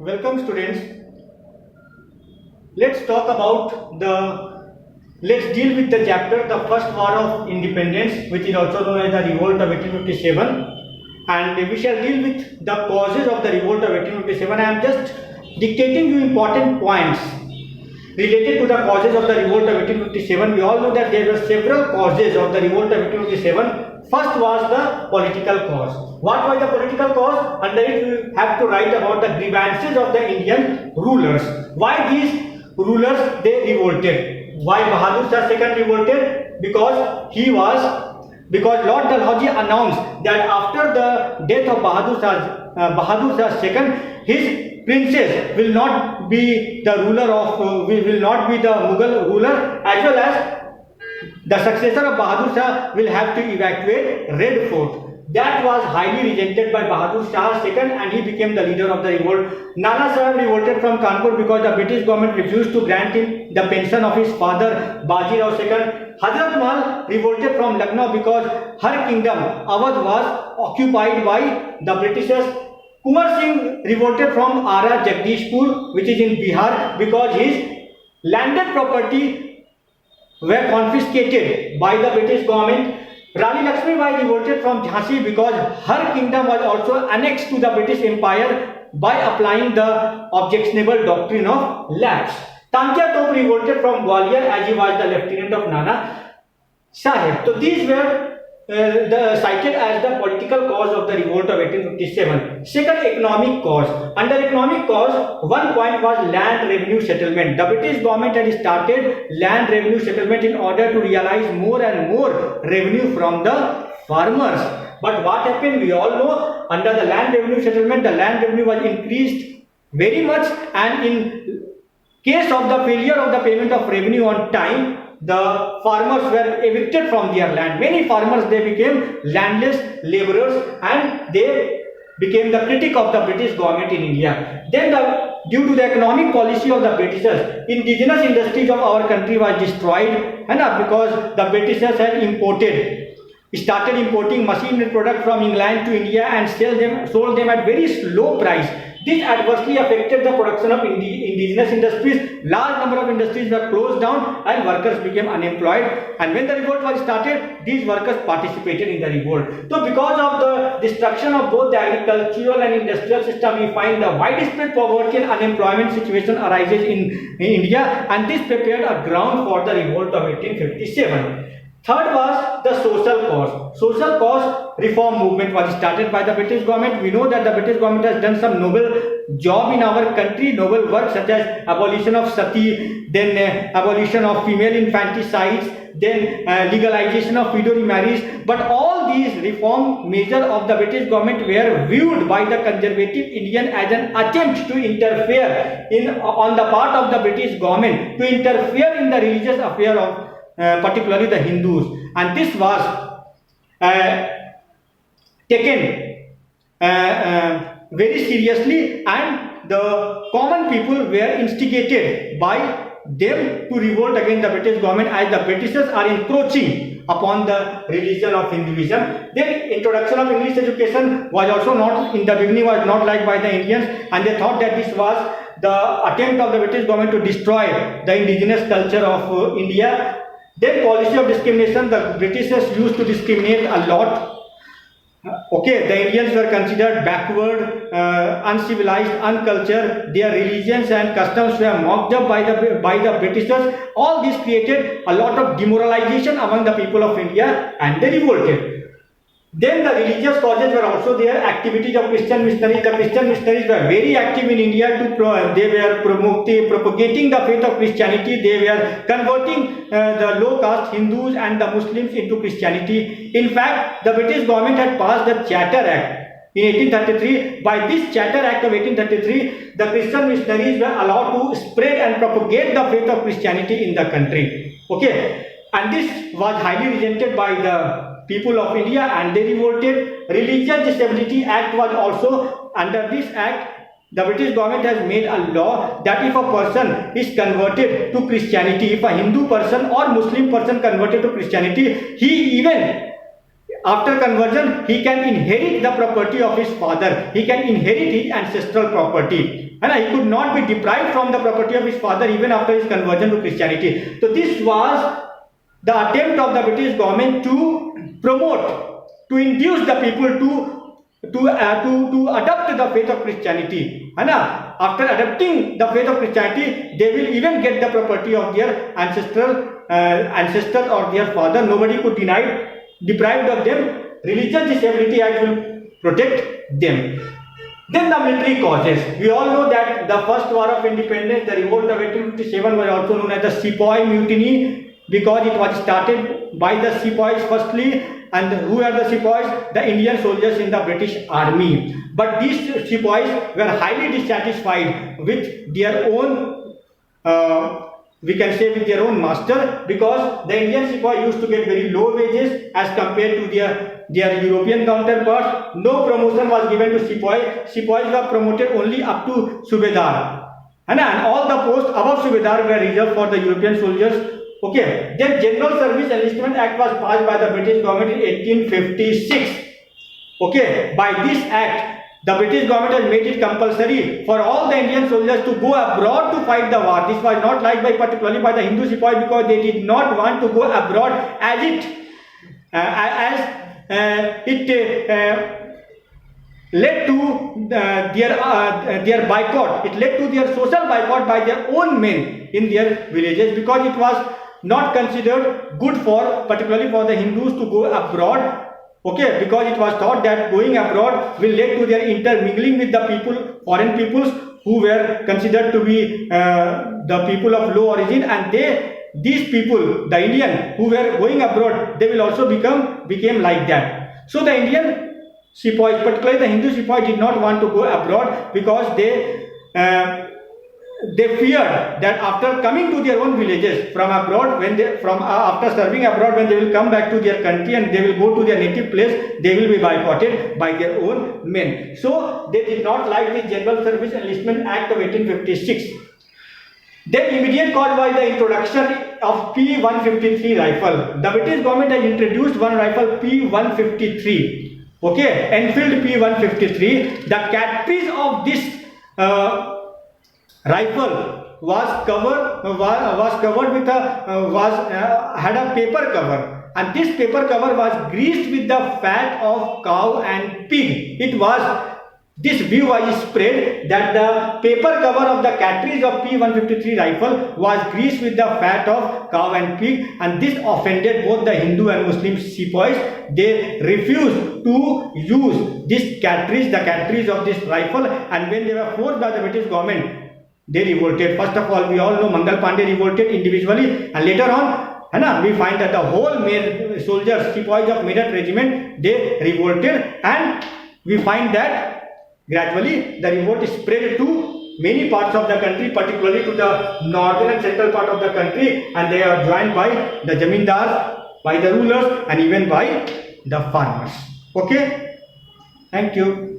Welcome students. Let's talk about let's deal with the chapter the first war of independence, which is also known as the revolt of 1857, and we shall deal with the causes of the revolt of 1857. I am just dictating you important points related to the causes of the revolt of 1857. We all know that there were several causes of the revolt of 1857. First was the political cause. What was the political cause? Under it we have to write about the grievances of the Indian rulers. Why these rulers they revolted? Why Bahadur Shah II revolted? Because Lord Dalhousie announced that after the death of Bahadur Shah II, his princess will not be the ruler of will not be the Mughal ruler, as well as the successor of Bahadur Shah will have to evacuate Red Fort. That was highly resented by Bahadur Shah II, and he became the leader of the revolt. Nana Sahib revolted from Kanpur because the British government refused to grant him the pension of his father Baji Rao II. Hazrat Mal revolted from Lucknow because her kingdom Awadh was occupied by the Britishers. Kumar Singh revolted from Ara Jagdishpur, which is in Bihar, because his landed property were confiscated by the British government. Rani Lakshmi Bai revolted from Jhansi because her kingdom was also annexed to the British Empire by applying the objectionable doctrine of lapse. Tantia Top revolted from Gwalior as he was the lieutenant of Nana Sahib. So these were cited as the political cause of the revolt of 1857. Second, economic cause. Under economic cause, one point was land revenue settlement. The British government had started land revenue settlement in order to realize more and more revenue from the farmers. But what happened? We all know, under the land revenue settlement, the land revenue was increased very much, and in case of the failure of the payment of revenue on time, the farmers were evicted from their land. Many farmers, they became landless laborers, and they became the critic of the British government in India. Then due to the economic policy of the Britishers, indigenous industries of our country was destroyed, because the Britishers had started importing machinery products from England to India and sold them at very low price. This adversely affected the production of indigenous industries. Large number of industries were closed down and workers became unemployed. And when the revolt was started, these workers participated in the revolt. So because of the destruction of both the agricultural and industrial system, we find the widespread poverty and unemployment situation arises in India, and this prepared a ground for the revolt of 1857. Third was the social cause. Social cause reform movement was started by the British government. We know that the British government has done some noble job in our country, noble work such as abolition of sati, then abolition of female infanticides, then legalization of widow remarriage. But all these reform measures of the British government were viewed by the conservative Indian as an attempt to interfere on the part of the British government, to interfere in the religious affair of particularly the Hindus, and this was taken very seriously, and the common people were instigated by them to revolt against the British government, as the Britishers are encroaching upon the religion of Hinduism. Then introduction of English education was also not, in the beginning, was not liked by the Indians, and they thought that this was the attempt of the British government to destroy the indigenous culture of India. Then policy of discrimination. The Britishers used to discriminate a lot. The Indians were considered backward, uncivilized, uncultured. Their religions and customs were mocked up by the Britishers. All this created a lot of demoralization among the people of India, and they revolted. Then the religious causes were also there. Activities of Christian missionaries. The Christian missionaries were very active in India. They were propagating the faith of Christianity. They were converting the low caste Hindus and the Muslims into Christianity. In fact, the British government had passed the Charter Act in 1833. By this Charter Act of 1833, the Christian missionaries were allowed to spread and propagate the faith of Christianity in the country. And this was highly resented by the people of India, and they revolted. Religious Disability Act was also, under this act, the British government has made a law that if a person is converted to Christianity, if a Hindu person or Muslim person converted to Christianity, he even After conversion, he can inherit the property of his father. He can inherit his ancestral property. and he could not be deprived from the property of his father even after his conversion to Christianity. So this was the attempt of the British government to promote, to induce the people to adopt the faith of Christianity. And after adopting the faith of Christianity, they will even get the property of their ancestors or their father. Nobody could deprived of them. Religious Disability Act will protect them. Then the military causes. We all know that the first war of independence, the revolt of 1857, was also known as the Sepoy Mutiny, because it was started by the Sepoys firstly. And who are the Sepoys? The Indian soldiers in the British army. But these Sepoys were highly dissatisfied with their own, we can say with their own master, because the Indian Sepoy used to get very low wages as compared to their European counterparts. No promotion was given to Sepoy. Sepoys were promoted only up to Subedar. And all the posts above Subedar were reserved for the European soldiers. Okay, then General Service Enlistment Act was passed by the British government in 1856. Okay, by this act, the British government has made it compulsory for all the Indian soldiers to go abroad to fight the war. This was not liked particularly by the Hindu Sepoy, because they did not want to go abroad as it led to their boycott. It led to their social boycott by their own men in their villages, because it was not considered good particularly for the Hindus to go abroad. Okay, because it was thought that going abroad will lead to their intermingling with the foreign peoples who were considered to be the people of low origin, and these people, the Indian who were going abroad, they will also became like that. So the Indian Sepoys, particularly the Hindu Sepoy, did not want to go abroad, because they feared that after coming to their own villages from abroad, after serving abroad, when they will come back to their country and they will go to their native place, they will be boycotted by their own men. So they did not like the General Service Enlistment Act of 1856. Then immediate cause was the introduction of P153 rifle. The British government has introduced one rifle, P153. Okay, Enfield P153. The cartridge of this rifle had a paper cover, and this paper cover was greased with the fat of cow and pig. This view was spread that the paper cover of the cartridge of P153 rifle was greased with the fat of cow and pig, and this offended both the Hindu and Muslim Sepoys. They refused to use the cartridge of this rifle, and when they were forced by the British government, they revolted. First of all, we all know Mangal Pandey revolted individually, and later on, we find that the whole male soldiers, Sepoys of Meerut regiment, they revolted, and we find that gradually the revolt spread to many parts of the country, particularly to the northern and central part of the country, and they are joined by the Zamindars, by the rulers, and even by the farmers. Okay, thank you.